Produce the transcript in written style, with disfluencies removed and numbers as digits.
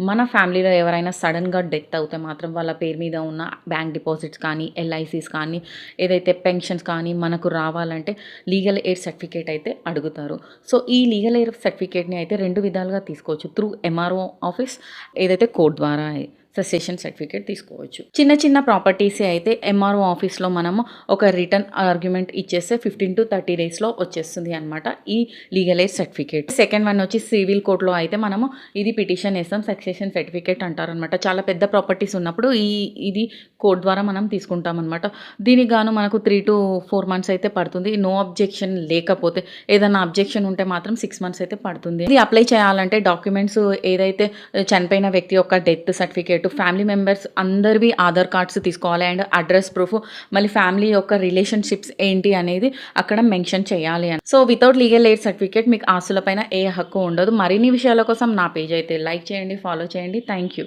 మన ఫ్యామిలీలో ఎవరైనా సడన్గా డెత్ అవుతే మాత్రం వాళ్ళ పేరు మీద ఉన్న బ్యాంక్ డిపాజిట్స్ కానీ, ఎల్ఐసీస్ కానీ, ఏదైతే పెన్షన్స్ కానీ మనకు రావాలంటే లీగల్ ఎయిడ్ సర్టిఫికేట్ అయితే అడుగుతారు. సో, ఈ లీగల్ ఎయిడ్ సర్టిఫికేట్‌ని అయితే 2 విధాలుగా తీసుకోవచ్చు. త్రూ ఎంఆర్ఓ ఆఫీస్, ఏదైతే కోర్ట్ ద్వారా సెసేషన్ సర్టిఫికేట్ తీసుకోవచ్చు. చిన్న చిన్న ప్రాపర్టీసే అయితే ఎంఆర్ఓ ఆఫీస్‌లో మనము ఒక రిటర్న్ ఆర్గ్యుమెంట్ ఇచ్చేస్తే 15-30 డేస్‌లో వచ్చేస్తుంది అనమాట ఈ legal aid certificate. Second one వచ్చి సివిల్ కోర్ట్‌లో అయితే మనము ఇది పిటిషన్ ఏస్తాం. సక్సెషన్ సర్టిఫికేట్ అంటారనమాట. చాలా పెద్ద ప్రాపర్టీస్ ఉన్నప్పుడు ఇది కోర్ట్ ద్వారా మనం తీసుకుంటామనమాట. దీనికి గాను మనకు 3-4 మంత్స్ అయితే పడుతుంది. నో అబ్జెక్షన్ లేకపోతే, ఏదైనా అబ్జెక్షన్ ఉంటే మాత్రం 6 మంత్స్ అయితే పడుతుంది. ఇది అప్లై చేయాలంటే డాక్యుమెంట్స్ ఏదైతే చనిపోయిన వ్యక్తి యొక్క డెత్ సర్టిఫికేట్, ఫ్యామిలీ మెంబర్స్ అందరివి ఆధార్ కార్డ్స్ తీసుకోవాలి అండ్ అడ్రస్ ప్రూఫ్, మళ్ళీ ఫ్యామిలీ యొక్క రిలేషన్షిప్స్ ఏంటి అనేది అక్కడ మెన్షన్ చేయాలి అని. So without legal aid certificate మీకు ఆస్తులపైన ఏ హక్కు ఉండదు. మరిన్ని విషయాల కోసం నా పేజ్ అయితే లైక్ చేయండి, ఫాలో చేయండి. Thank you.